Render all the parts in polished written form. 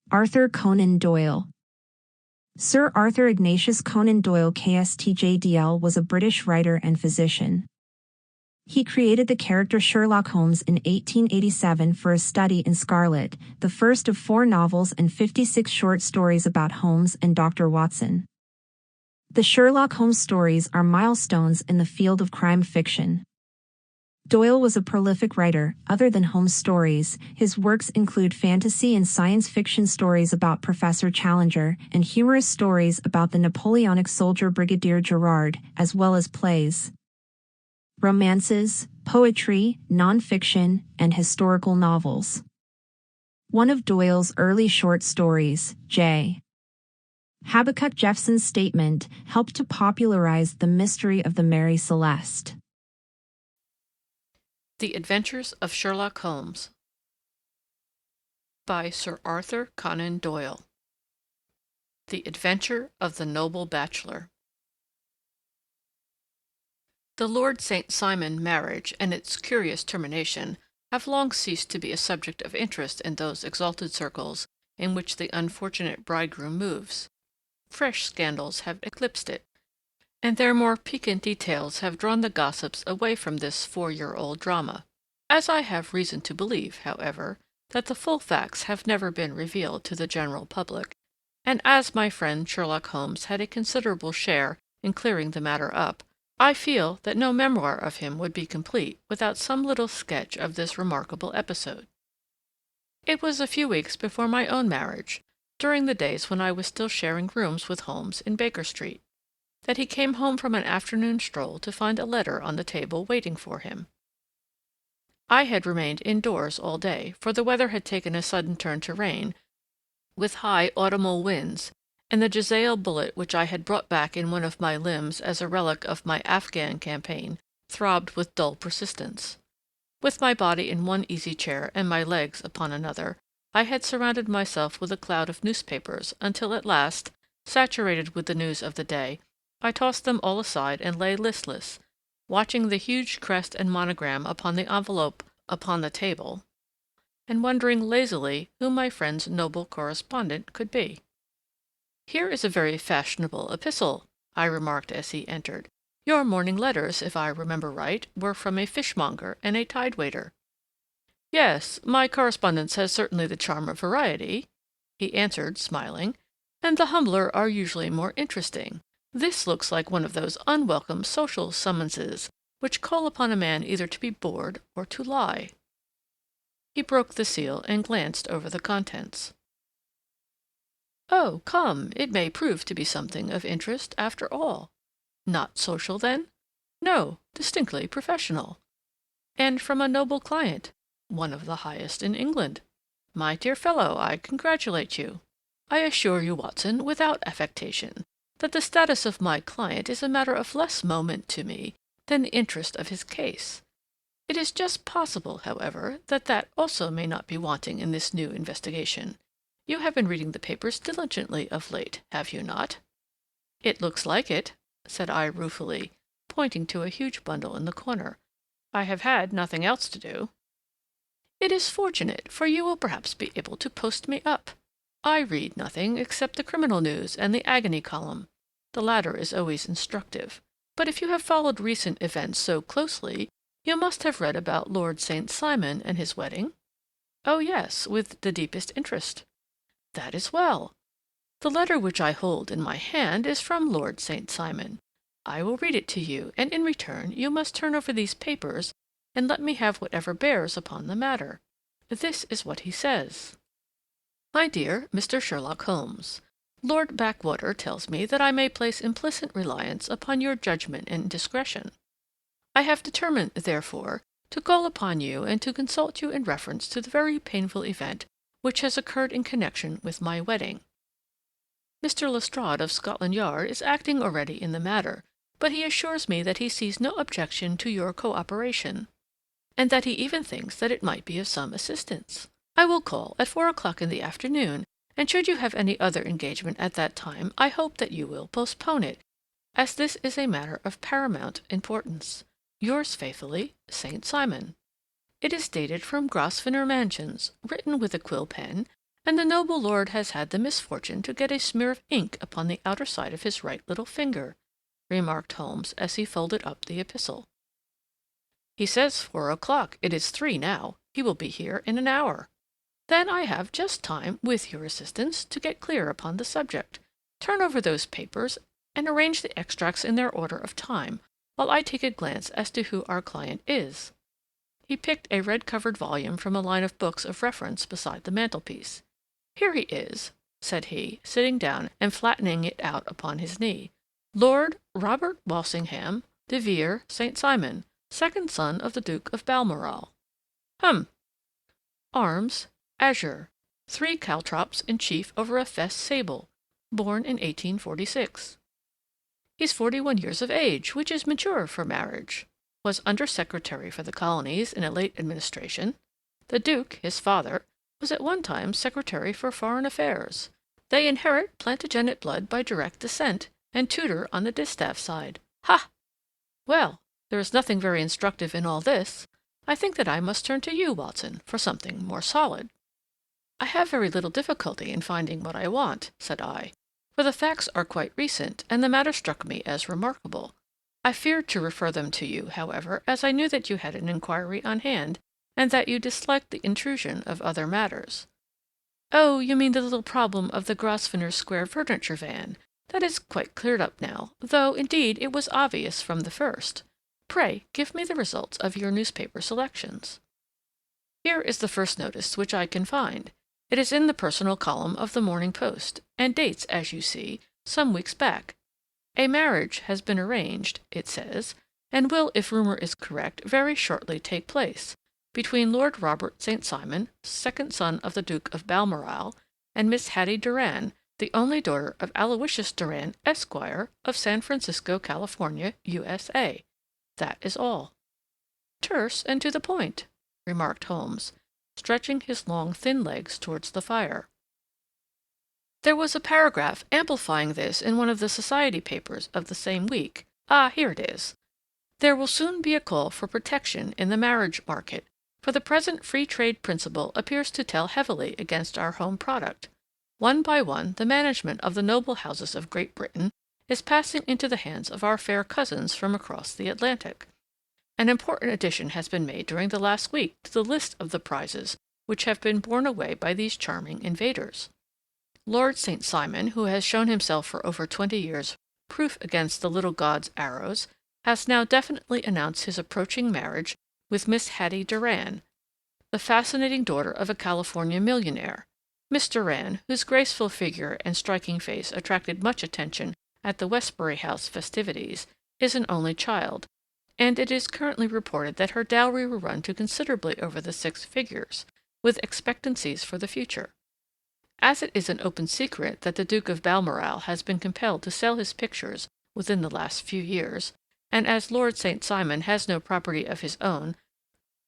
Arthur Conan Doyle. Sir Arthur Ignatius Conan Doyle KSTJDL was a British writer and physician. He created the character Sherlock Holmes in 1887 for A Study in Scarlet, the first of 4 novels and 56 short stories about Holmes and Dr. Watson. The Sherlock Holmes stories are milestones in the field of crime fiction. Doyle was a prolific writer. Other than Holmes stories, his works include fantasy and science fiction stories about Professor Challenger and humorous stories about the Napoleonic soldier Brigadier Gerard, as well as plays, romances, poetry, non-fiction, and historical novels. One of Doyle's early short stories, J. Habakkuk Jeffson's Statement, helped to popularize the mystery of the Mary Celeste. The Adventures of Sherlock Holmes by Sir Arthur Conan Doyle. The Adventure of the Noble Bachelor. The Lord St. Simon marriage and its curious termination have long ceased to be a subject of interest in those exalted circles in which the unfortunate bridegroom moves. Fresh scandals have eclipsed it, and their more piquant details have drawn the gossips away from this 4-year-old drama. As I have reason to believe, however, that the full facts have never been revealed to the general public, and as my friend Sherlock Holmes had a considerable share in clearing the matter up, I feel that no memoir of him would be complete without some little sketch of this remarkable episode. It was a few weeks before my own marriage, during the days when I was still sharing rooms with Holmes in Baker Street, that he came home from an afternoon stroll to find a letter on the table waiting for him. I had remained indoors all day, for the weather had taken a sudden turn to rain, with high autumnal winds, and the Jezail bullet which I had brought back in one of my limbs as a relic of my Afghan campaign throbbed with dull persistence. With my body in one easy chair and my legs upon another, I had surrounded myself with a cloud of newspapers until at last, saturated with the news of the day, I tossed them all aside and lay listless, watching the huge crest and monogram upon the envelope upon the table, and wondering lazily who my friend's noble correspondent could be. "Here is a very fashionable epistle," I remarked as he entered. "Your morning letters, if I remember right, were from a fishmonger and a tide-waiter." "Yes, my correspondence has certainly the charm of variety," he answered, smiling, "and the humbler are usually more interesting. This looks like one of those unwelcome social summonses which call upon a man either to be bored or to lie." He broke the seal and glanced over the contents. "Oh, come, it may prove to be something of interest after all. Not social, then? No, distinctly professional. And from a noble client, one of the highest in England. My dear fellow, I congratulate you. I assure you, Watson, without affectation, that the status of my client is a matter of less moment to me than the interest of his case. It is just possible, however, that that also may not be wanting in this new investigation. You have been reading the papers diligently of late, have you not?" "It looks like it," said I ruefully, pointing to a huge bundle in the corner. "I have had nothing else to do." "It is fortunate, for you will perhaps be able to post me up. I read nothing except the criminal news and the agony column. The latter is always instructive. But if you have followed recent events so closely, you must have read about Lord St. Simon and his wedding?" "Oh, yes, with the deepest interest." "That is well. The letter which I hold in my hand is from Lord St. Simon. I will read it to you, and in return you must turn over these papers and let me have whatever bears upon the matter. This is what he says: "My dear Mr. Sherlock Holmes, Lord Backwater tells me that I may place implicit reliance upon your judgment and discretion. I have determined, therefore, to call upon you and to consult you in reference to the very painful event which has occurred in connection with my wedding. Mr. Lestrade of Scotland Yard is acting already in the matter, but he assures me that he sees no objection to your co-operation, and that he even thinks that it might be of some assistance. I will call at 4 o'clock in the afternoon, and should you have any other engagement at that time, I hope that you will postpone it, as this is a matter of paramount importance. Yours faithfully, St. Simon." It is dated from Grosvenor Mansions, written with a quill pen, and the noble lord has had the misfortune to get a smear of ink upon the outer side of his right little finger," remarked Holmes as he folded up the epistle. "He says 4 o'clock. It is 3 now. He will be here in an hour. Then I have just time, with your assistance, to get clear upon the subject. Turn over those papers, and arrange the extracts in their order of time, while I take a glance as to who our client is." He picked a red-covered volume from a line of books of reference beside the mantelpiece. "Here he is," said he, sitting down and flattening it out upon his knee. "Lord Robert Walsingham de Vere St. Simon, second son of the Duke of Balmoral. Hum. Arms, azure. 3 caltrops in chief over a fess sable. Born in 1846. He's 41 years of age, which is mature for marriage. Was Under-Secretary for the Colonies in a late administration. The Duke, his father, was at one time Secretary for Foreign Affairs. They inherit Plantagenet blood by direct descent, and Tudor on the distaff side. Ha! Well, there is nothing very instructive in all this. I think that I must turn to you, Watson, for something more solid." "I have very little difficulty in finding what I want," said I, "for the facts are quite recent, and the matter struck me as remarkable. I feared to refer them to you, however, as I knew that you had an inquiry on hand, and that you disliked the intrusion of other matters." "Oh, you mean the little problem of the Grosvenor Square furniture van. That is quite cleared up now, though, indeed, it was obvious from the first. Pray give me the results of your newspaper selections." Here is the first notice which I can find. It is in the personal column of the Morning Post, and dates, as you see, some weeks back. "A marriage has been arranged," it says, "and will, if rumor is correct, very shortly take place, between Lord Robert St. Simon, second son of the Duke of Balmoral, and Miss Hattie Doran, the only daughter of Aloysius Doran, Esquire, of San Francisco, California, USA. That is all." "Terse and to the point," remarked Holmes, stretching his long, thin legs towards the fire. "There was a paragraph amplifying this in one of the society papers of the same week. Ah, here it is. 'There will soon be a call for protection in the marriage market, for the present free trade principle appears to tell heavily against our home product. One by one, the management of the noble houses of Great Britain is passing into the hands of our fair cousins from across the Atlantic. An important addition has been made during the last week to the list of the prizes which have been borne away by these charming invaders. Lord St. Simon, who has shown himself for over 20 years proof against the little god's arrows, has now definitely announced his approaching marriage with Miss Hattie Doran, the fascinating daughter of a California millionaire. Miss Doran, whose graceful figure and striking face attracted much attention at the Westbury House festivities, is an only child, and it is currently reported that her dowry will run to considerably over the 6 figures, with expectancies for the future. As it is an open secret that the Duke of Balmoral has been compelled to sell his pictures within the last few years, and as Lord St. Simon has no property of his own,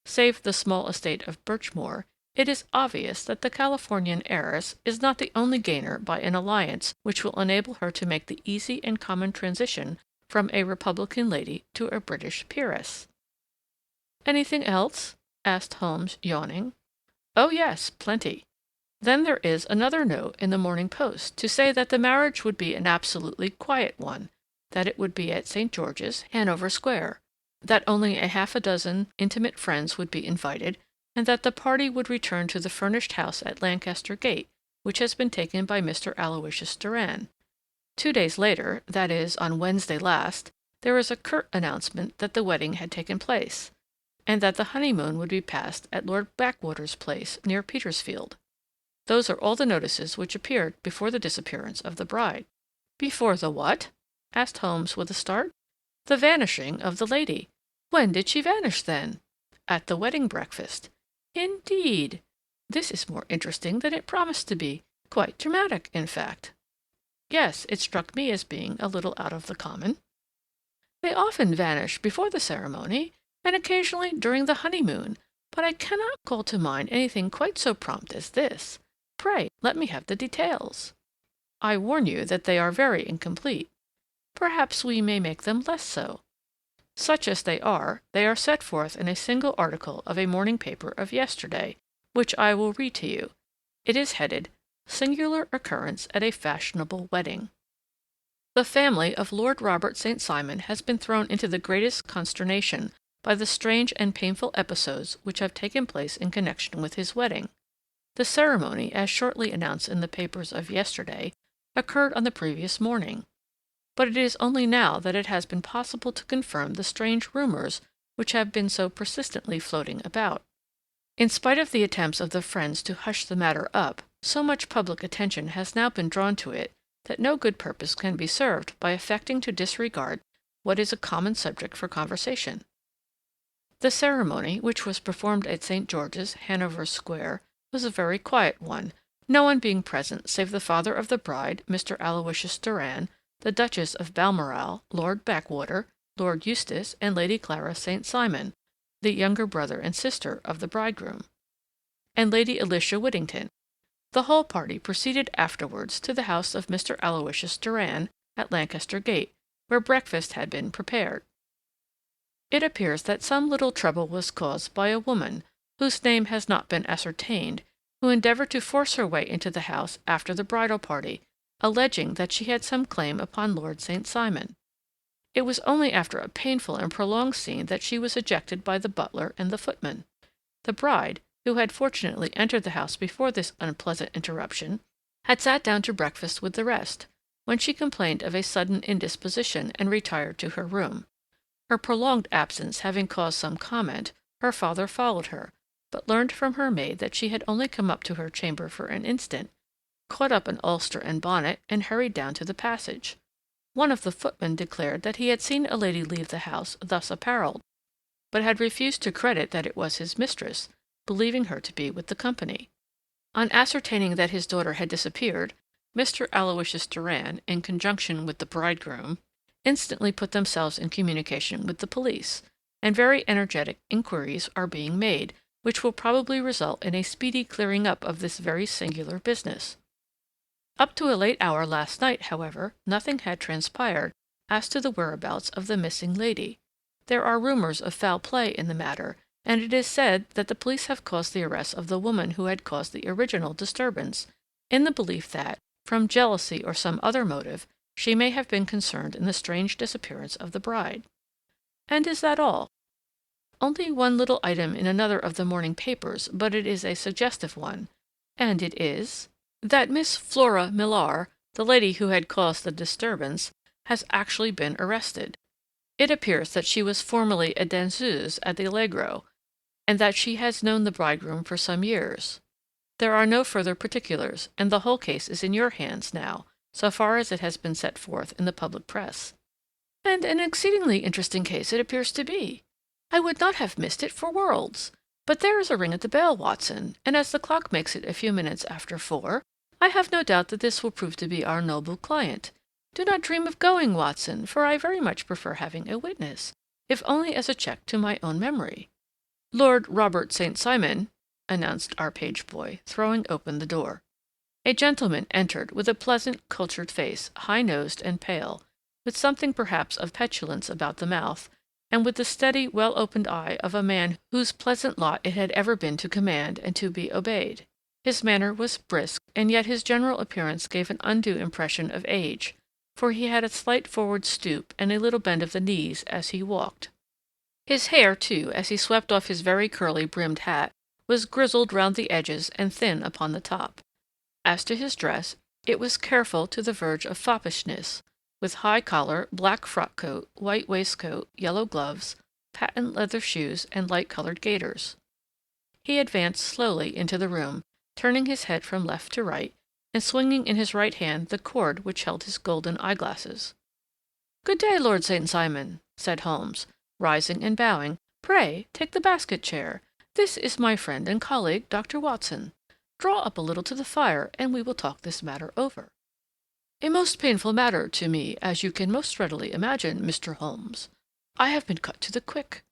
save the small estate of Birchmoor, it is obvious that the Californian heiress is not the only gainer by an alliance which will enable her to make the easy and common transition from a Republican lady to a British peeress." "Anything else?" asked Holmes, yawning. "Oh, yes, plenty. Then there is another note in the Morning Post to say that the marriage would be an absolutely quiet one, that it would be at St. George's, Hanover Square, that only a half a dozen intimate friends would be invited, and that the party would return to the furnished house at Lancaster Gate, which has been taken by Mr. Aloysius Doran. 2 days later, that is, on Wednesday last, there is a curt announcement that the wedding had taken place, and that the honeymoon would be passed at Lord Backwater's place near Petersfield. Those are all the notices which appeared before the disappearance of the bride." "Before the what?" asked Holmes with a start. "The vanishing of the lady. When did she vanish, then?" "At the wedding breakfast." "Indeed! This is more interesting than it promised to be. Quite dramatic, in fact." "Yes, it struck me as being a little out of the common." "They often vanish before the ceremony, and occasionally during the honeymoon, but I cannot call to mind anything quite so prompt as this. Pray, let me have the details." "I warn you that they are very incomplete." "Perhaps we may make them less so." "Such as they are set forth in a single article of a morning paper of yesterday, which I will read to you. It is headed, Singular occurrence at a fashionable wedding. The family of Lord Robert St. Simon has been thrown into the greatest consternation by the strange and painful episodes which have taken place in connection with his wedding. The ceremony, as shortly announced in the papers of yesterday, occurred on the previous morning. But it is only now that it has been possible to confirm the strange rumors which have been so persistently floating about. In spite of the attempts of the friends to hush the matter up, so much public attention has now been drawn to it that no good purpose can be served by affecting to disregard what is a common subject for conversation. The ceremony, which was performed at St. George's, Hanover Square, was a very quiet one, no one being present save the father of the bride, Mr. Aloysius Doran, the Duchess of Balmoral, Lord Backwater, Lord Eustace, and Lady Clara St. Simon, the younger brother and sister of the bridegroom, and Lady Alicia Whittington. The whole party proceeded afterwards to the house of Mr. Aloysius Doran at Lancaster Gate, where breakfast had been prepared. It appears that some little trouble was caused by a woman, whose name has not been ascertained, who endeavored to force her way into the house after the bridal party, alleging that she had some claim upon Lord St. Simon. It was only after a painful and prolonged scene that she was ejected by the butler and the footman. The bride, who had fortunately entered the house before this unpleasant interruption, had sat down to breakfast with the rest, when she complained of a sudden indisposition and retired to her room. Her prolonged absence having caused some comment, her father followed her, but learned from her maid that she had only come up to her chamber for an instant, caught up an ulster and bonnet, and hurried down to the passage. One of the footmen declared that he had seen a lady leave the house thus apparelled, but had refused to credit that it was his mistress, believing her to be with the company. On ascertaining that his daughter had disappeared, Mr. Aloysius Doran, in conjunction with the bridegroom, instantly put themselves in communication with the police, and very energetic inquiries are being made, which will probably result in a speedy clearing up of this very singular business. Up to a late hour last night, however, nothing had transpired as to the whereabouts of the missing lady. There are rumors of foul play in the matter, and it is said that the police have caused the arrest of the woman who had caused the original disturbance, in the belief that, from jealousy or some other motive, she may have been concerned in the strange disappearance of the bride. And is that all? Only one little item in another of the morning papers, but it is a suggestive one, and it is that Miss Flora Millar, the lady who had caused the disturbance, has actually been arrested. It appears that she was formerly a danseuse at the Allegro, and that she has known the bridegroom for some years. There are no further particulars, and the whole case is in your hands now, so far as it has been set forth in the public press. And an exceedingly interesting case it appears to be. I would not have missed it for worlds. But there is a ring at the bell, Watson, and as the clock makes it a few minutes after 4, I have no doubt that this will prove to be our noble client. Do not dream of going, Watson, for I very much prefer having a witness, if only as a check to my own memory. Lord Robert St. Simon, announced our page boy, throwing open the door. A gentleman entered with a pleasant, cultured face, high-nosed and pale, with something perhaps of petulance about the mouth, and with the steady, well-opened eye of a man whose pleasant lot it had ever been to command and to be obeyed. His manner was brisk, and yet his general appearance gave an undue impression of age, for he had a slight forward stoop and a little bend of the knees as he walked. His hair, too, as he swept off his very curly brimmed hat, was grizzled round the edges and thin upon the top. As to his dress, it was careful to the verge of foppishness, with high collar, black frock coat, white waistcoat, yellow gloves, patent leather shoes, and light-colored gaiters. He advanced slowly into the room, turning his head from left to right, and swinging in his right hand the cord which held his golden eyeglasses. "Good day, Lord St. Simon," said Holmes, rising and bowing. "Pray, take the basket chair. This is my friend and colleague, Dr. Watson. Draw up a little to the fire, and we will talk this matter over." "A most painful matter to me, as you can most readily imagine, Mr. Holmes. I have been cut to the quick.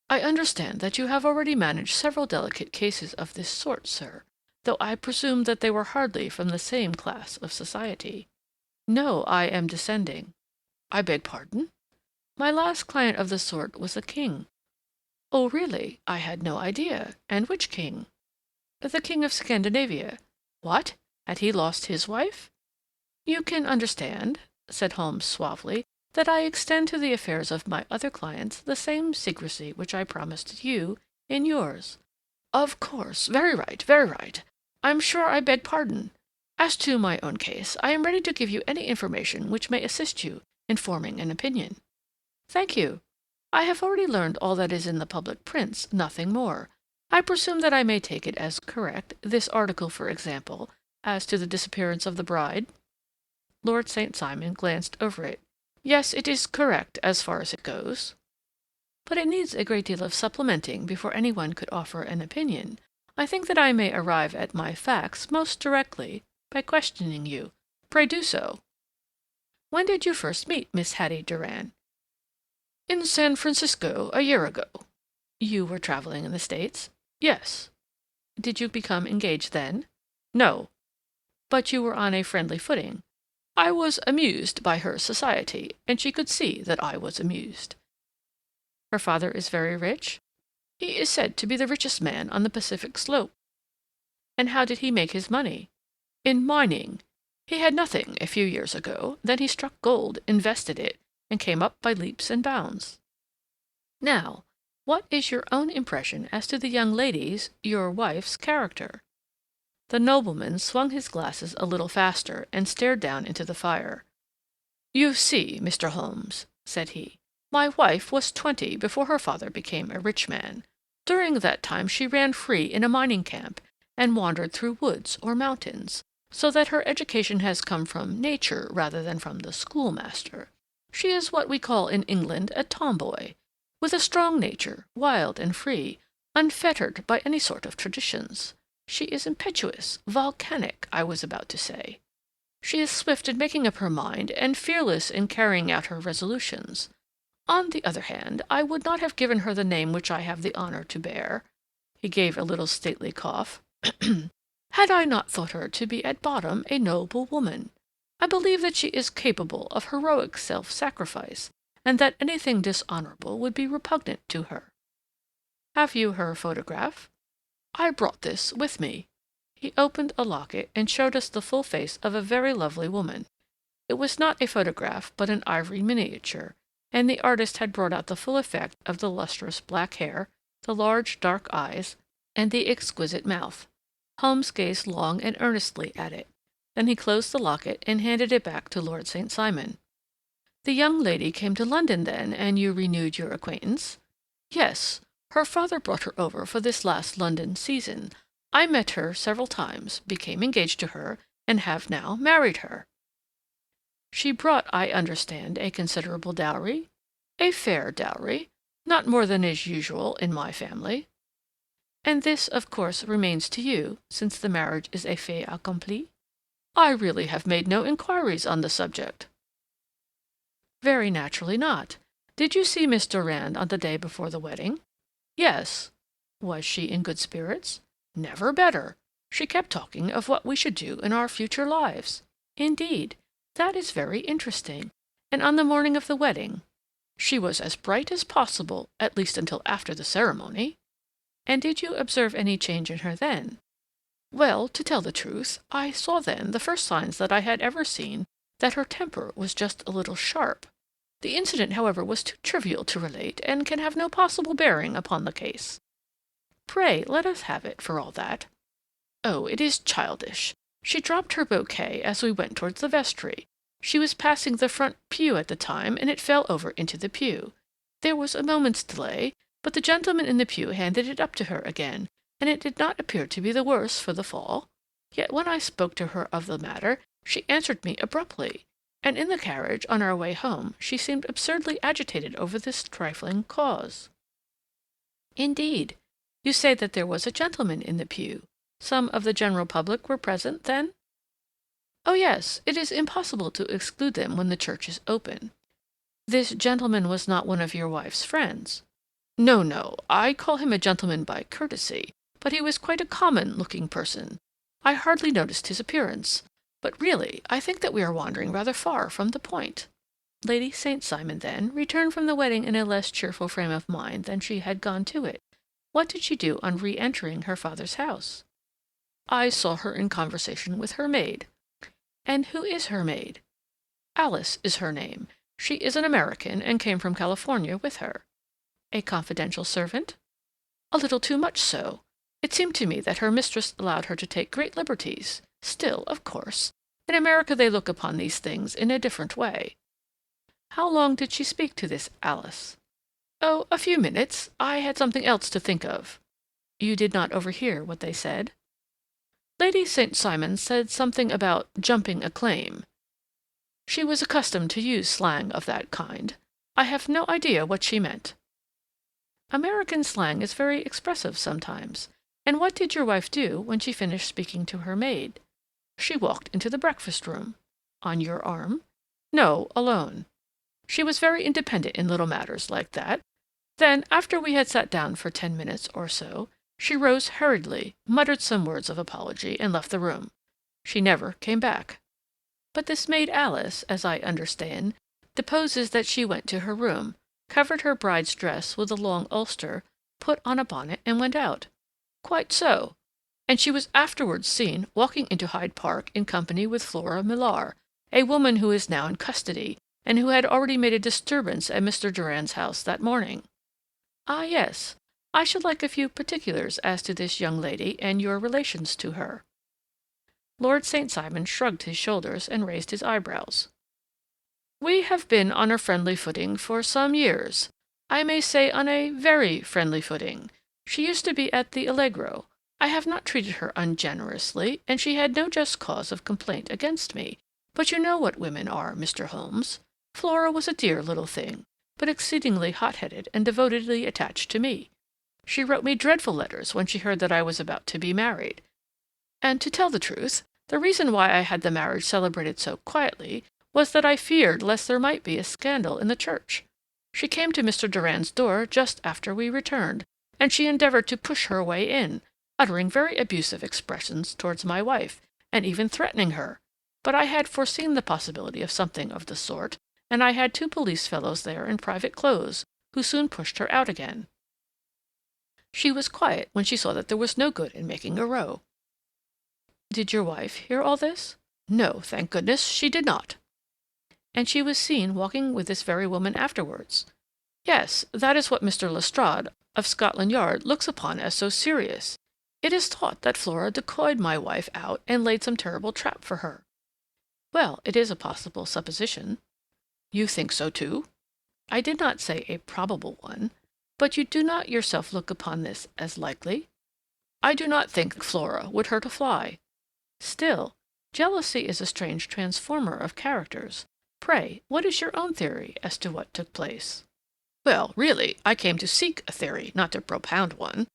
I understand that you have already managed several delicate cases of this sort, sir, though I presume that they were hardly from the same class of society." "No, I am descending." "I beg pardon?" "My last client of the sort was a king." "Oh, really? I had no idea. And which king?" "The King of Scandinavia." "What? Had he lost his wife? You can understand, said Holmes suavely, that I extend to the affairs of my other clients the same secrecy which I promised you in yours. Of course, very right, very right. I'm sure I beg pardon. As to my own case, I am ready to give you any information which may assist you in forming an opinion. Thank you. I have already learned all that is in the public prints, nothing more. I presume that I may take it as correct, this article, for example, as to the disappearance of the bride? Lord St. Simon glanced over it. Yes, it is correct as far as it goes. But it needs a great deal of supplementing before any one could offer an opinion. I think that I may arrive at my facts most directly by questioning you. Pray do so. When did you first meet Miss Hattie Durand? In San Francisco, a year ago. You were traveling in the States? Yes. Did you become engaged then? No. But you were on a friendly footing. I was amused by her society, and she could see that I was amused. Her father is very rich? He is said to be the richest man on the Pacific slope. And how did he make his money? In mining. He had nothing a few years ago, then he struck gold, invested it, and came up by leaps and bounds. Now, what is your own impression as to the young lady's, your wife's, character? The nobleman swung his glasses a little faster and stared down into the fire. You see, Mr. Holmes, said he, my wife was 20 before her father became a rich man. During that time she ran free in a mining camp and wandered through woods or mountains, so that her education has come from nature rather than from the schoolmaster. She is what we call in England a tomboy, with a strong nature, wild and free, unfettered by any sort of traditions. She is impetuous, volcanic, I was about to say. She is swift in making up her mind and fearless in carrying out her resolutions. On the other hand, I would not have given her the name which I have the honor to bear. He gave a little stately cough. Had I not thought her to be at bottom a noble woman. I believe that she is capable of heroic self-sacrifice, and that anything dishonorable would be repugnant to her. Have you her photograph? I brought this with me. He opened a locket and showed us the full face of a very lovely woman. It was not a photograph, but an ivory miniature, and the artist had brought out the full effect of the lustrous black hair, the large dark eyes, and the exquisite mouth. Holmes gazed long and earnestly at it. Then he closed the locket and handed it back to Lord St. Simon. The young lady came to London then, and you renewed your acquaintance? Yes. Her father brought her over for this last London season. I met her several times, became engaged to her, and have now married her. She brought, I understand, a considerable dowry? A fair dowry, not more than is usual in my family. And this, of course, remains to you, since the marriage is a fait accompli? I really have made no inquiries on the subject. Very naturally not. Did you see Miss Durand on the day before the wedding? Yes. Was she in good spirits? Never better. She kept talking of what we should do in our future lives. Indeed, that is very interesting. And on the morning of the wedding? She was as bright as possible, at least until after the ceremony. And did you observe any change in her then? Well, to tell the truth, I saw then the first signs that I had ever seen that her temper was just a little sharp. The incident, however, was too trivial to relate, and can have no possible bearing upon the case. Pray, let us have it, for all that. Oh, it is childish. She dropped her bouquet as we went towards the vestry. She was passing the front pew at the time, and it fell over into the pew. There was a moment's delay, but the gentleman in the pew handed it up to her again, and it did not appear to be the worse for the fall. Yet when I spoke to her of the matter, she answered me abruptly, and in the carriage, on our way home, she seemed absurdly agitated over this trifling cause. Indeed. You say that there was a gentleman in the pew. Some of the general public were present, then? Oh, yes, it is impossible to exclude them when the church is open. This gentleman was not one of your wife's friends. No, no, I call him a gentleman by courtesy, but he was quite a common-looking person. I hardly noticed his appearance. But really, I think that we are wandering rather far from the point. Lady St. Simon, then, returned from the wedding in a less cheerful frame of mind than she had gone to it. What did she do on re-entering her father's house? I saw her in conversation with her maid." "And who is her maid?" "Alice is her name. She is an American, and came from California with her." "A confidential servant?" "A little too much so. It seemed to me that her mistress allowed her to take great liberties. Still, of course, in America they look upon these things in a different way." "How long did she speak to this Alice?" "Oh, a few minutes. I had something else to think of." "You did not overhear what they said?" "Lady St. Simon said something about jumping a claim. She was accustomed to use slang of that kind. I have no idea what she meant." "American slang is very expressive sometimes. And what did your wife do when she finished speaking to her maid?" "She walked into the breakfast room." "On your arm?" "No, alone. She was very independent in little matters like that. Then, after we had sat down for 10 minutes or so, she rose hurriedly, muttered some words of apology, and left the room. She never came back." "But this maid Alice, as I understand, deposes that she went to her room, covered her bride's dress with a long ulster, put on a bonnet, and went out." "Quite so. And she was afterwards seen walking into Hyde Park in company with Flora Millar, a woman who is now in custody, and who had already made a disturbance at Mr. Durand's house that morning." "Ah, yes. I should like a few particulars as to this young lady and your relations to her." Lord St. Simon shrugged his shoulders and raised his eyebrows. "We have been on a friendly footing for some years. I may say on a very friendly footing. She used to be at the Allegro. I have not treated her ungenerously, and she had no just cause of complaint against me. But you know what women are, Mr. Holmes. Flora was a dear little thing, but exceedingly hot-headed and devotedly attached to me. She wrote me dreadful letters when she heard that I was about to be married. And to tell the truth, the reason why I had the marriage celebrated so quietly was that I feared lest there might be a scandal in the church. She came to Mr. Durand's door just after we returned, and she endeavored to push her way in, uttering very abusive expressions towards my wife, and even threatening her. But I had foreseen the possibility of something of the sort, and I had 2 police fellows there in private clothes, who soon pushed her out again. She was quiet when she saw that there was no good in making a row." "Did your wife hear all this?" "No, thank goodness, she did not." "And she was seen walking with this very woman afterwards?" "Yes, that is what Mr. Lestrade, of Scotland Yard, looks upon as so serious. It is thought that Flora decoyed my wife out and laid some terrible trap for her." "Well, it is a possible supposition." "You think so, too?" "I did not say a probable one. But you do not yourself look upon this as likely?" "I do not think Flora would hurt a fly." "Still, jealousy is a strange transformer of characters. Pray, what is your own theory as to what took place?" "Well, really, I came to seek a theory, not to propound one.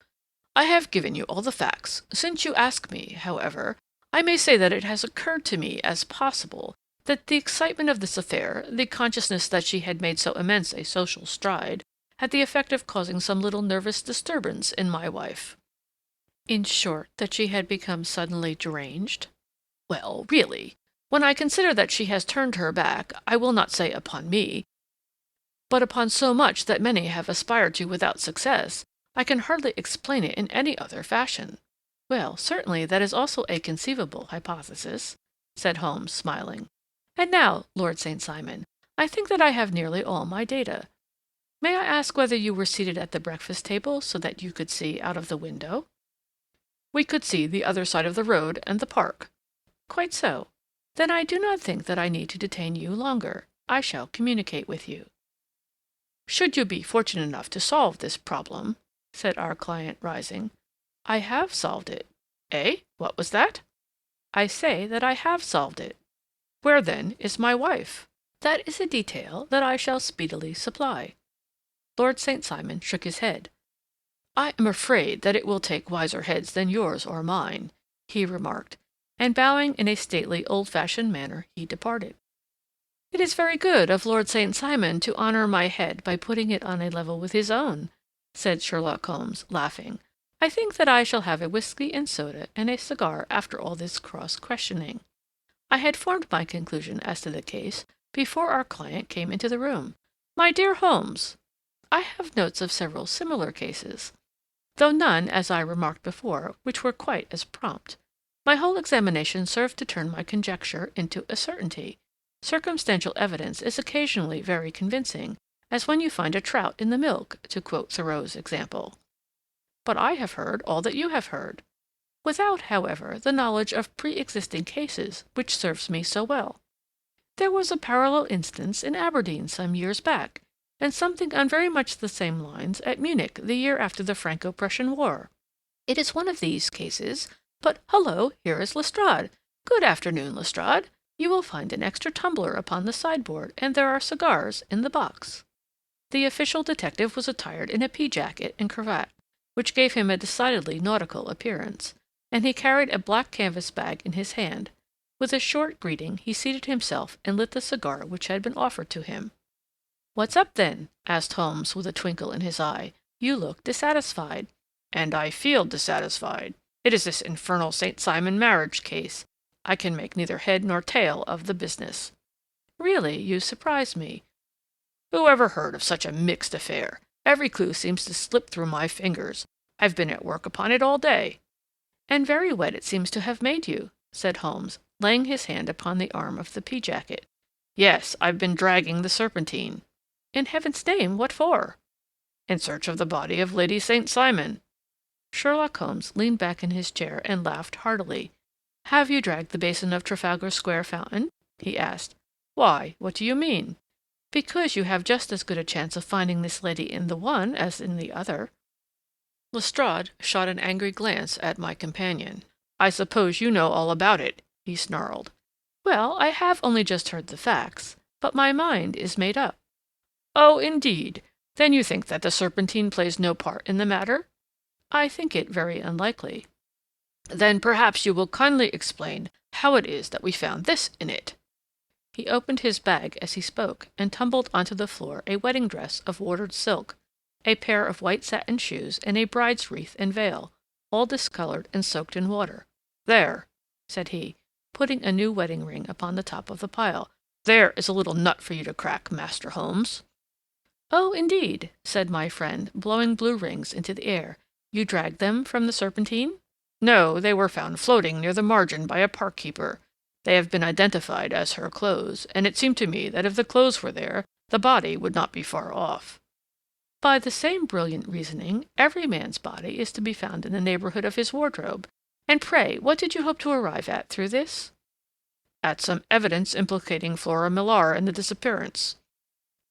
I have given you all the facts. Since you ask me, however, I may say that it has occurred to me as possible that the excitement of this affair, the consciousness that she had made so immense a social stride, had the effect of causing some little nervous disturbance in my wife." "In short, that she had become suddenly deranged?" "Well, really, when I consider that she has turned her back, I will not say upon me, but upon so much that many have aspired to without success, I can hardly explain it in any other fashion." "Well, certainly that is also a conceivable hypothesis," said Holmes, smiling. "And now, Lord St. Simon, I think that I have nearly all my data. May I ask whether you were seated at the breakfast table so that you could see out of the window?" "We could see the other side of the road and the park." "Quite so. Then I do not think that I need to detain you longer. I shall communicate with you." "Should you be fortunate enough to solve this problem," said our client, rising. "I have solved it." "Eh? What was that?" "I say that I have solved it." "Where, then, is my wife?" "That is a detail that I shall speedily supply." Lord St. Simon shook his head. "I am afraid that it will take wiser heads than yours or mine," he remarked, and bowing in a stately, old-fashioned manner, he departed. "It is very good of Lord St. Simon to honor my head by putting it on a level with his own," said Sherlock Holmes, laughing. "I think that I shall have a whiskey and soda and a cigar after all this cross-questioning. I had formed my conclusion as to the case before our client came into the room. My dear Holmes, I have notes of several similar cases, though none, as I remarked before, which were quite as prompt. My whole examination served to turn my conjecture into a certainty. Circumstantial evidence is occasionally very convincing, as when you find a trout in the milk, to quote Thoreau's example. But I have heard all that you have heard, without, however, the knowledge of pre-existing cases which serves me so well. There was a parallel instance in Aberdeen some years back, and something on very much the same lines at Munich the year after the Franco-Prussian War. It is one of these cases, but hullo, here is Lestrade. Good afternoon, Lestrade. You will find an extra tumbler upon the sideboard, and there are cigars in the box." The official detective was attired in a pea-jacket and cravat, which gave him a decidedly nautical appearance, and he carried a black canvas bag in his hand. With a short greeting, he seated himself and lit the cigar which had been offered to him. "What's up, then?" asked Holmes with a twinkle in his eye. "You look dissatisfied." "And I feel dissatisfied. It is this infernal St. Simon marriage case. I can make neither head nor tail of the business." "Really, you surprise me." "Who ever heard of such a mixed affair? Every clue seems to slip through my fingers. I've been at work upon it all day." "And very wet it seems to have made you," said Holmes, laying his hand upon the arm of the pea-jacket. "Yes, I've been dragging the Serpentine." "In heaven's name, what for?" "In search of the body of Lady St. Simon." Sherlock Holmes leaned back in his chair and laughed heartily. "Have you dragged the basin of Trafalgar Square fountain?" he asked. "Why, what do you mean?" "Because you have just as good a chance of finding this lady in the one as in the other." Lestrade shot an angry glance at my companion. "I suppose you know all about it," he snarled. "Well, I have only just heard the facts, but my mind is made up." "Oh, indeed. Then you think that the Serpentine plays no part in the matter?" "I think it very unlikely." "Then perhaps you will kindly explain how it is that we found this in it." He opened his bag as he spoke, and tumbled onto the floor a wedding dress of watered silk, a pair of white satin shoes, and a bride's wreath and veil, all discolored and soaked in water. "There," said he, putting a new wedding ring upon the top of the pile. "There is a little nut for you to crack, Master Holmes." "Oh, indeed," said my friend, blowing blue rings into the air. "You dragged them from the Serpentine?" "No, they were found floating near the margin by a park keeper. They have been identified as her clothes, and it seemed to me that if the clothes were there, the body would not be far off." "By the same brilliant reasoning, every man's body is to be found in the neighborhood of his wardrobe. And pray, what did you hope to arrive at through this?" "At some evidence implicating Flora Millar in the disappearance."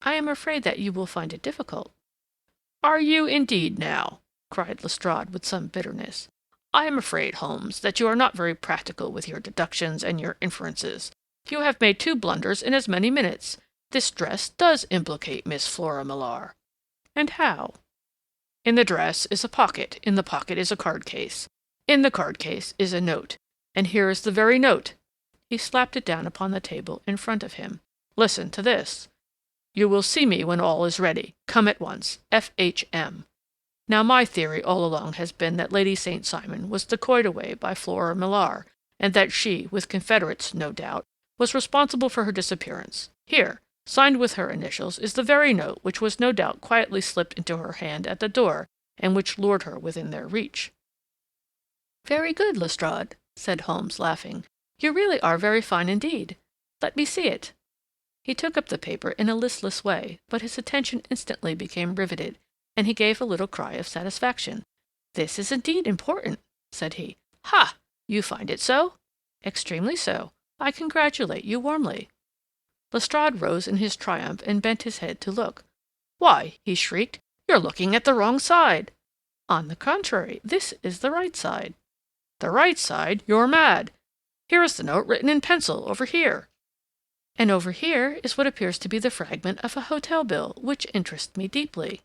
"I am afraid that you will find it difficult." "Are you indeed, now?" cried Lestrade with some bitterness. "I am afraid, Holmes, that you are not very practical with your deductions and your inferences. You have made 2 blunders in as many minutes. This dress does implicate Miss Flora Millar." "And how?" "In the dress is a pocket. In the pocket is a card case. In the card case is a note. And here is the very note." He slapped it down upon the table in front of him. "Listen to this. 'You will see me when all is ready. Come at once. F.H.M.' Now, my theory all along has been that Lady St. Simon was decoyed away by Flora Millar, and that she, with confederates, no doubt, was responsible for her disappearance. Here, signed with her initials, is the very note which was no doubt quietly slipped into her hand at the door, and which lured her within their reach." "Very good, Lestrade," said Holmes, laughing. "You really are very fine indeed. Let me see it." He took up the paper in a listless way, but his attention instantly became riveted, and he gave a little cry of satisfaction. "This is indeed important," said he. "Ha! You find it so?" "Extremely so. I congratulate you warmly." Lestrade rose in his triumph and bent his head to look. "Why," he shrieked, "you're looking at the wrong side." "On the contrary, this is the right side." "The right side? You're mad. Here is the note written in pencil over here." "And over here is what appears to be the fragment of a hotel bill, which interests me deeply."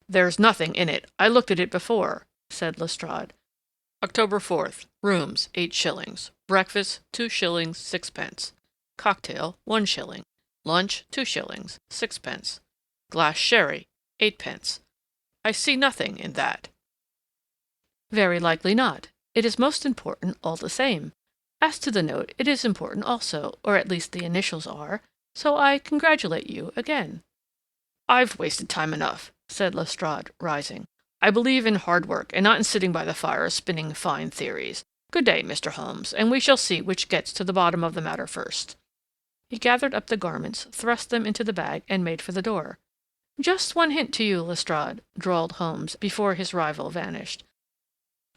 "There's nothing in it. I looked at it before," said Lestrade. "October 4th. Rooms, 8 shillings. Breakfast, 2 shillings, 6 pence. Cocktail, 1 shilling. Lunch, 2 shillings, 6 pence. Glass sherry, 8 pence. I see nothing in that." "Very likely not. It is most important all the same. As to the note, it is important also, or at least the initials are, so I congratulate you again." "I've wasted time enough," said Lestrade, rising. "I believe in hard work, and not in sitting by the fire spinning fine theories. Good day, Mr. Holmes, and we shall see which gets to the bottom of the matter first." He gathered up the garments, thrust them into the bag, and made for the door. "Just one hint to you, Lestrade," drawled Holmes before his rival vanished.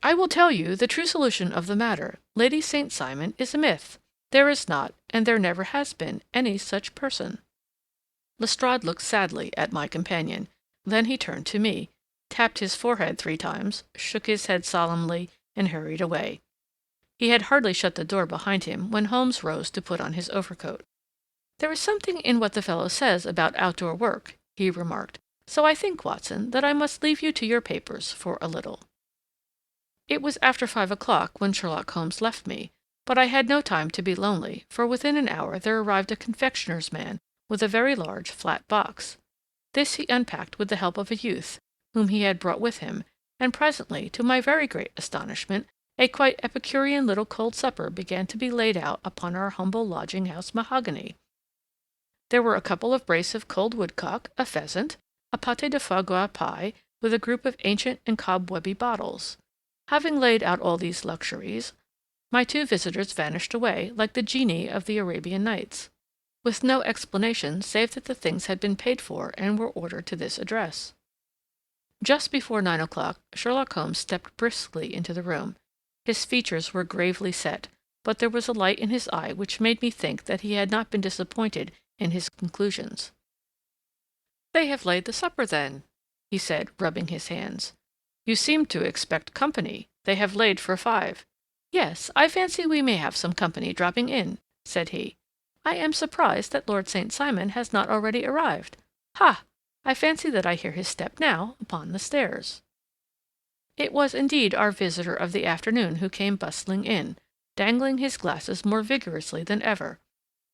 "I will tell you the true solution of the matter. Lady St. Simon is a myth. There is not, and there never has been, any such person." Lestrade looked sadly at my companion. Then he turned to me, tapped his forehead 3 times, shook his head solemnly, and hurried away. He had hardly shut the door behind him when Holmes rose to put on his overcoat. "There is something in what the fellow says about outdoor work," he remarked, "so I think, Watson, that I must leave you to your papers for a little." It was after 5 o'clock when Sherlock Holmes left me, but I had no time to be lonely, for within an hour there arrived a confectioner's man with a very large flat box. This he unpacked with the help of a youth, whom he had brought with him, and presently, to my very great astonishment, a quite epicurean little cold supper began to be laid out upon our humble lodging-house mahogany. There were a couple of brace of cold woodcock, a pheasant, a pâté de foie gras pie, with a group of ancient and cobwebby bottles. Having laid out all these luxuries, my 2 visitors vanished away like the genii of the Arabian Nights, with no explanation save that the things had been paid for and were ordered to this address. Just before 9 o'clock, Sherlock Holmes stepped briskly into the room. His features were gravely set, but there was a light in his eye which made me think that he had not been disappointed in his conclusions. "They have laid the supper, then," he said, rubbing his hands. "You seem to expect company. They have laid for 5. "Yes, I fancy we may have some company dropping in," said he. "I am surprised that Lord St. Simon has not already arrived. Ha! I fancy that I hear his step now upon the stairs." It was indeed our visitor of the afternoon who came bustling in, dangling his glasses more vigorously than ever,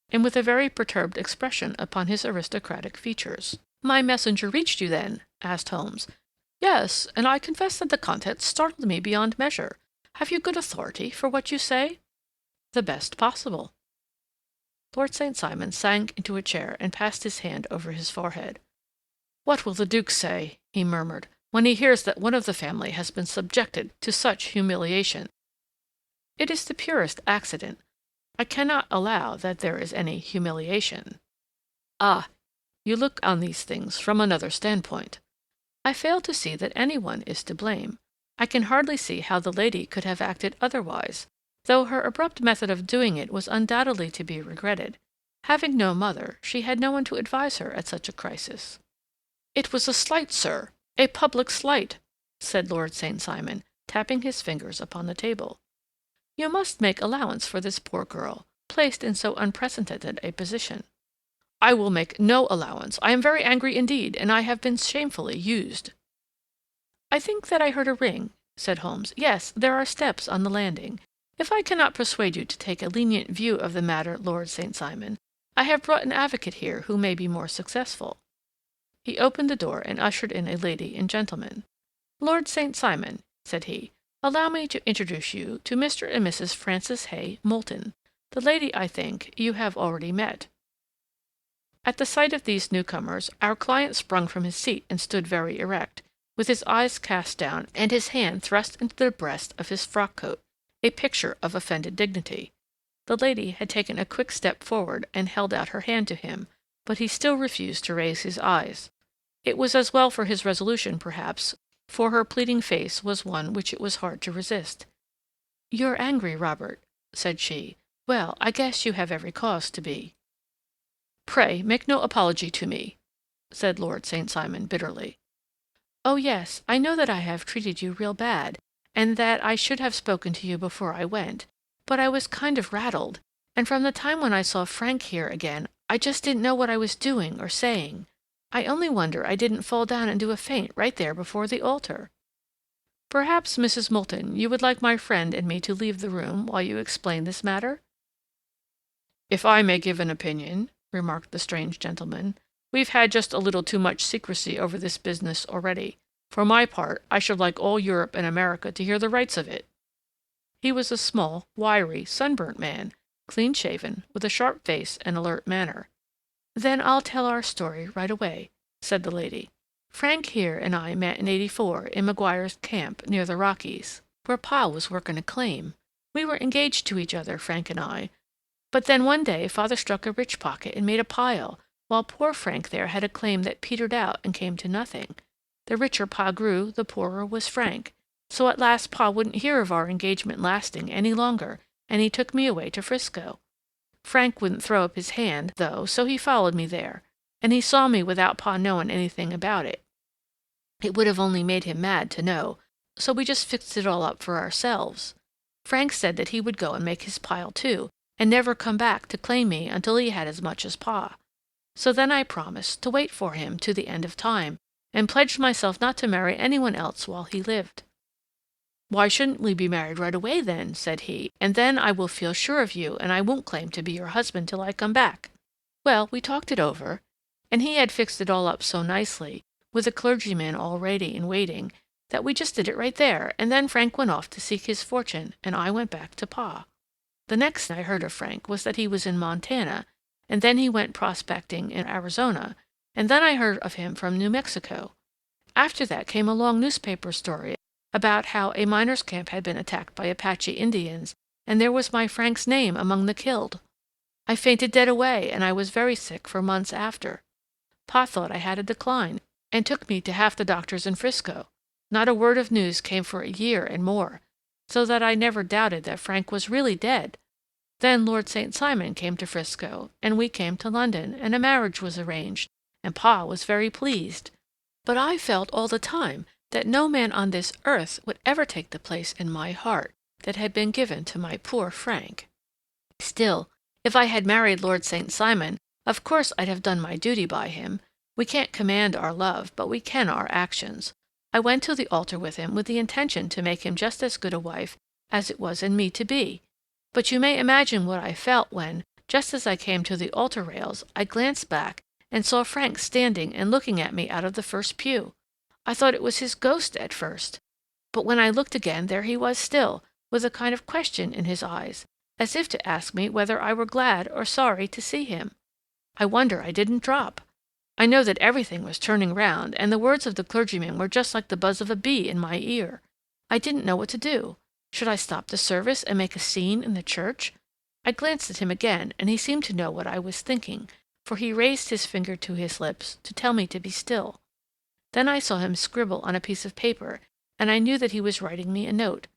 and with a very perturbed expression upon his aristocratic features. "My messenger reached you, then?" asked Holmes. "Yes, and I confess that the contents startled me beyond measure. Have you good authority for what you say?" "The best possible." Lord St. Simon sank into a chair and passed his hand over his forehead. "What will the Duke say," he murmured, "when he hears that one of the family has been subjected to such humiliation?" "It is the purest accident. I cannot allow that there is any humiliation." "Ah, you look on these things from another standpoint." "I fail to see that any one is to blame. I can hardly see how the lady could have acted otherwise, though her abrupt method of doing it was undoubtedly to be regretted. Having no mother, she had no one to advise her at such a crisis." "It was a slight, sir, a public slight," said Lord St. Simon, tapping his fingers upon the table. "You must make allowance for this poor girl, placed in so unprecedented a position." "I will make no allowance. I am very angry indeed, and I have been shamefully used." "I think that I heard a ring," said Holmes. "Yes, there are steps on the landing. If I cannot persuade you to take a lenient view of the matter, Lord St. Simon, I have brought an advocate here who may be more successful." He opened the door and ushered in a lady and gentleman. "Lord St. Simon," said he, "allow me to introduce you to Mr. and Mrs. Francis Hay Moulton. The lady, I think, you have already met." At the sight of these newcomers, our client sprung from his seat and stood very erect, with his eyes cast down and his hand thrust into the breast of his frock-coat, a picture of offended dignity. The lady had taken a quick step forward and held out her hand to him, but he still refused to raise his eyes. It was as well for his resolution, perhaps, for her pleading face was one which it was hard to resist. "You're angry, Robert," said she. "Well, I guess you have every cause to be." "Pray make no apology to me," said Lord St. Simon bitterly. "Oh, yes, I know that I have treated you real bad, and that I should have spoken to you before I went, but I was kind of rattled, and from the time when I saw Frank here again, I just didn't know what I was doing or saying. I only wonder I didn't fall down and do a faint right there before the altar." "Perhaps, Mrs. Moulton, you would like my friend and me to leave the room while you explain this matter?" "If I may give an opinion," remarked the strange gentleman, "we've had just a little too much secrecy over this business already. For my part, I should like all Europe and America to hear the rights of it." He was a small, wiry, sunburnt man, clean-shaven, with a sharp face and alert manner. "Then I'll tell our story right away," said the lady. "Frank here and I met in '84 in Maguire's camp near the Rockies, where Pa was working a claim. We were engaged to each other, Frank and I. But then one day father struck a rich pocket and made a pile, while poor Frank there had a claim that petered out and came to nothing. The richer Pa grew, the poorer was Frank. So at last Pa wouldn't hear of our engagement lasting any longer, and he took me away to Frisco. Frank wouldn't throw up his hand, though, so he followed me there, and he saw me without Pa knowing anything about it. It would have only made him mad to know, so we just fixed it all up for ourselves. Frank said that he would go and make his pile too, and never come back to claim me until he had as much as Pa. So then I promised to wait for him to the end of time, and pledged myself not to marry anyone else while he lived. "Why shouldn't we be married right away, then?" said he, "and then I will feel sure of you, and I won't claim to be your husband till I come back." Well, we talked it over, and he had fixed it all up so nicely, with a clergyman all ready and waiting, that we just did it right there, and then Frank went off to seek his fortune, and I went back to Pa. The next I heard of Frank was that he was in Montana, and then he went prospecting in Arizona, and then I heard of him from New Mexico. After that came a long newspaper story about how a miners' camp had been attacked by Apache Indians, and there was my Frank's name among the killed. I fainted dead away, and I was very sick for months after. Pa thought I had a decline, and took me to half the doctors in Frisco. Not a word of news came for a year and more, so that I never doubted that Frank was really dead. Then Lord St. Simon came to Frisco, and we came to London, and a marriage was arranged, and Pa was very pleased. But I felt all the time that no man on this earth would ever take the place in my heart that had been given to my poor Frank. Still, if I had married Lord St. Simon, of course I'd have done my duty by him. We can't command our love, but we can our actions. I went to the altar with him with the intention to make him just as good a wife as it was in me to be. But you may imagine what I felt when, just as I came to the altar rails, I glanced back and saw Frank standing and looking at me out of the first pew. I thought it was his ghost at first, but when I looked again there he was still, with a kind of question in his eyes, as if to ask me whether I were glad or sorry to see him. I wonder I didn't drop. I know that everything was turning round, and the words of the clergyman were just like the buzz of a bee in my ear. I didn't know what to do. Should I stop the service and make a scene in the church? I glanced at him again, and he seemed to know what I was thinking, for he raised his finger to his lips to tell me to be still. Then I saw him scribble on a piece of paper, and I knew that he was writing me a note.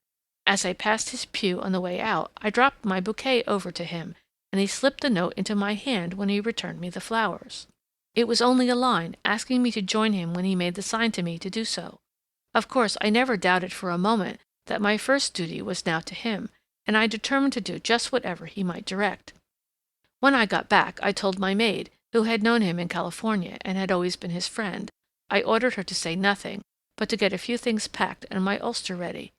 As I passed his pew on the way out, I dropped my bouquet over to him, and he slipped the note into my hand when he returned me the flowers. It was only a line, asking me to join him when he made the sign to me to do so. Of course, I never doubted for a moment that my first duty was now to him, and I determined to do just whatever he might direct. When I got back, I told my maid, who had known him in California and had always been his friend. I ordered her to say nothing, but to get a few things packed and my ulster ready.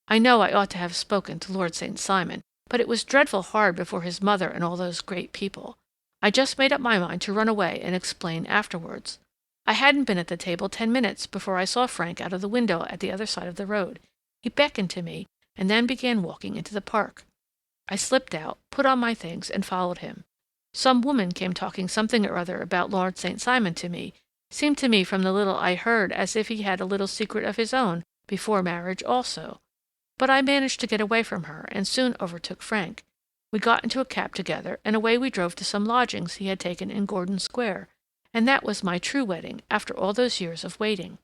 I know I ought to have spoken to Lord St. Simon, but it was dreadful hard before his mother and all those great people. I just made up my mind to run away and explain afterwards. I hadn't been at the table 10 minutes before I saw Frank out of the window at the other side of the road. He beckoned to me, and then began walking into the park. I slipped out, put on my things, and followed him. Some woman came talking something or other about Lord St. Simon to me. Seemed to me from the little I heard as if he had a little secret of his own before marriage also. But I managed to get away from her, and soon overtook Frank. We got into a cab together, and away we drove to some lodgings he had taken in Gordon Square, and that was my true wedding after all those years of waiting.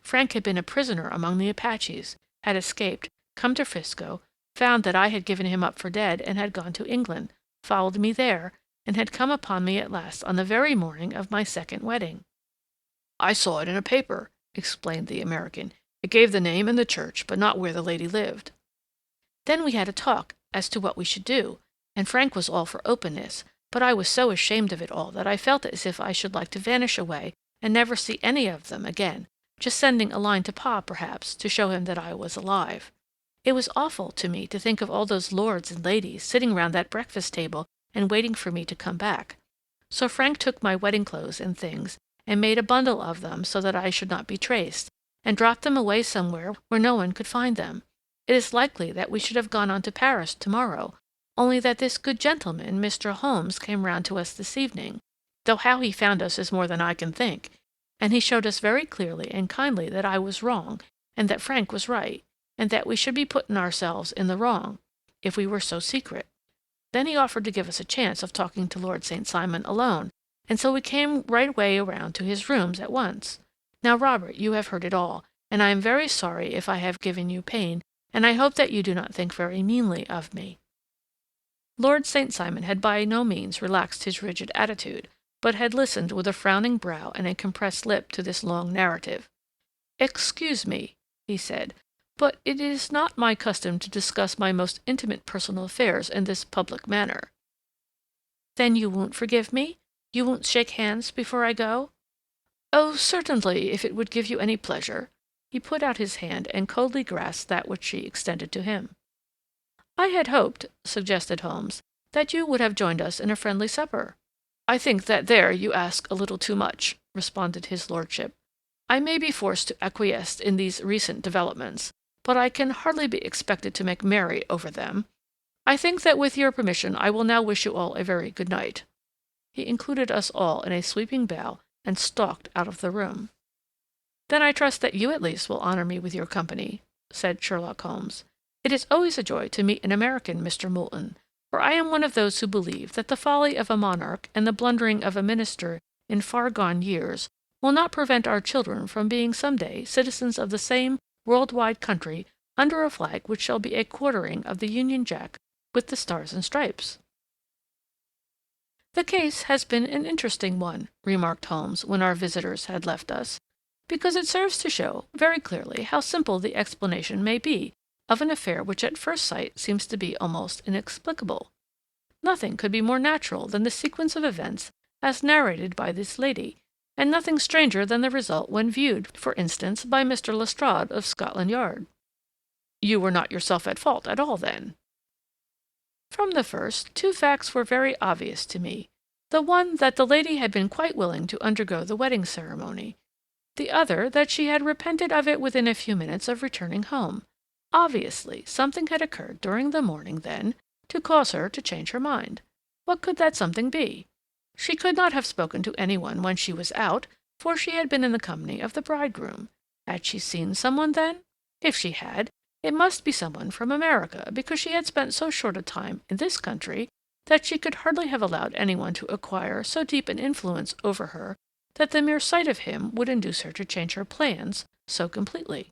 Frank had been a prisoner among the Apaches, had escaped, come to Frisco, found that I had given him up for dead and had gone to England, followed me there, and had come upon me at last on the very morning of my second wedding. "I saw it in a paper," explained the American. "It gave the name and the church, but not where the lady lived." Then we had a talk as to what we should do, and Frank was all for openness, but I was so ashamed of it all that I felt as if I should like to vanish away and never see any of them again, just sending a line to Pa, perhaps, to show him that I was alive. It was awful to me to think of all those lords and ladies sitting round that breakfast table and waiting for me to come back. So Frank took my wedding clothes and things and made a bundle of them so that I should not be traced, and dropped them away somewhere where no one could find them. It is likely that we should have gone on to Paris tomorrow, only that this good gentleman, Mr. Holmes, came round to us this evening, though how he found us is more than I can think, and he showed us very clearly and kindly that I was wrong, and that Frank was right, and that we should be putting ourselves in the wrong. if we were so secret. Then he offered to give us a chance of talking to Lord St. Simon alone, and so we came right way around to his rooms at once. Now, Robert, you have heard it all, and I am very sorry if I have given you pain, and I hope that you do not think very meanly of me." Lord St. Simon had by no means relaxed his rigid attitude, but had listened with a frowning brow and a compressed lip to this long narrative. "Excuse me," he said, "but it is not my custom to discuss my most intimate personal affairs in this public manner." "Then you won't forgive me? You won't shake hands before I go?" "Oh, certainly, if it would give you any pleasure." He put out his hand and coldly grasped that which she extended to him. "I had hoped," suggested Holmes, "that you would have joined us in a friendly supper." "I think that there you ask a little too much," responded his lordship. "I may be forced to acquiesce in these recent developments, but I can hardly be expected to make merry over them. I think that with your permission I will now wish you all a very good night." He included us all in a sweeping bow and stalked out of the room. "Then I trust that you at least will honor me with your company," said Sherlock Holmes. "It is always a joy to meet an American, Mr. Moulton, for I am one of those who believe that the folly of a monarch and the blundering of a minister in far-gone years will not prevent our children from being some day citizens of the same world-wide country under a flag which shall be a quartering of the Union Jack with the Stars and Stripes." "The case has been an interesting one," remarked Holmes when our visitors had left us, "because it serves to show very clearly how simple the explanation may be of an affair which at first sight seems to be almost inexplicable. Nothing could be more natural than the sequence of events as narrated by this lady, and nothing stranger than the result when viewed, for instance, by Mr. Lestrade of Scotland Yard." "You were not yourself at fault at all, then?" "From the first, two facts were very obvious to me. The one that the lady had been quite willing to undergo the wedding ceremony. The other that she had repented of it within a few minutes of returning home. Obviously, something had occurred during the morning, then, to cause her to change her mind. What could that something be? She could not have spoken to any one when she was out, for she had been in the company of the bridegroom. Had she seen someone, then? If she had, it must be someone from America, because she had spent so short a time in this country that she could hardly have allowed anyone to acquire so deep an influence over her that the mere sight of him would induce her to change her plans so completely.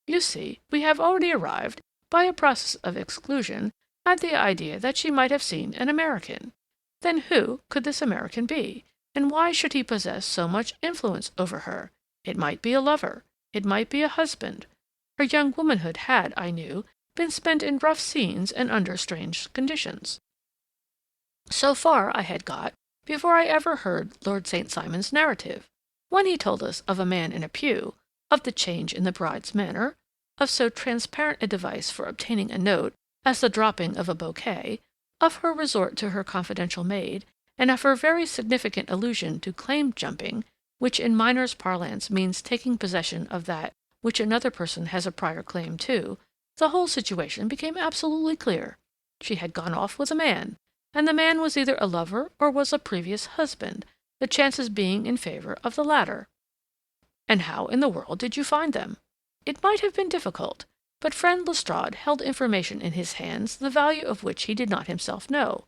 You see, we have already arrived, by a process of exclusion, at the idea that she might have seen an American. Then who could this American be, and why should he possess so much influence over her? It might be a lover. It might be a husband. Her young womanhood had, I knew, been spent in rough scenes and under strange conditions. So far I had got before I ever heard Lord St. Simon's narrative, when he told us of a man in a pew, of the change in the bride's manner, of so transparent a device for obtaining a note as the dropping of a bouquet, of her resort to her confidential maid, and of her very significant allusion to claim-jumping, which in miners' parlance means taking possession of that which another person has a prior claim to. The whole situation became absolutely clear. She had gone off with a man, and the man was either a lover or was a previous husband, the chances being in favor of the latter. And how in the world did you find them? It might have been difficult, but friend Lestrade held information in his hands the value of which he did not himself know.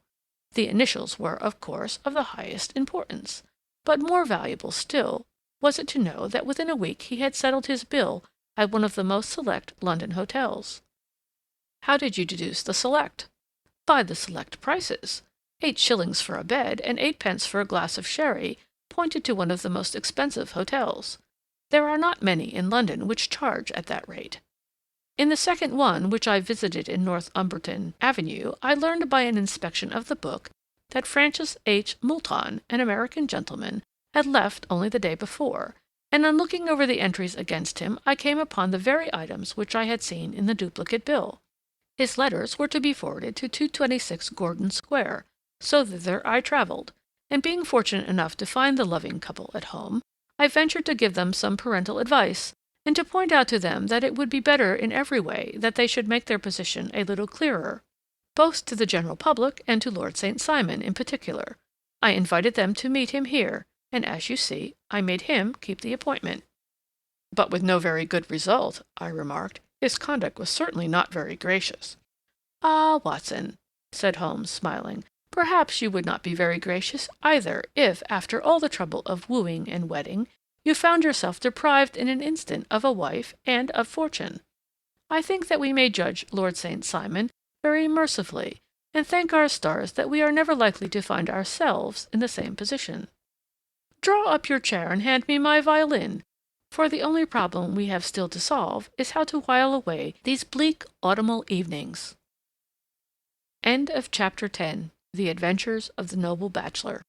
The initials were, of course, of the highest importance, but more valuable still was it to know that within a week he had settled his bill at one of the most select London hotels. How did you deduce the select? By the select prices. 8 shillings for a bed and 8 pence for a glass of sherry pointed to one of the most expensive hotels. There are not many in London which charge at that rate. In the second one, which I visited in Northumberton Avenue, I learned by an inspection of the book that Francis H. Moulton, an American gentleman, had left only the day before, and on looking over the entries against him I came upon the very items which I had seen in the duplicate bill. His letters were to be forwarded to 226 Gordon Square, so thither I travelled, and being fortunate enough to find the loving couple at home, I ventured to give them some parental advice, and to point out to them that it would be better in every way that they should make their position a little clearer, both to the general public and to Lord St. Simon in particular. I invited them to meet him here, and as you see, I made him keep the appointment." "But with no very good result," I remarked. "His conduct was certainly not very gracious." "Ah, Watson," said Holmes, smiling, "perhaps you would not be very gracious either if, after all the trouble of wooing and wedding, you found yourself deprived in an instant of a wife and of fortune. I think that we may judge Lord St. Simon very mercifully, and thank our stars that we are never likely to find ourselves in the same position. Draw up your chair and hand me my violin, for the only problem we have still to solve is how to while away these bleak autumnal evenings." End of Chapter 10. The Adventures of the Noble Bachelor.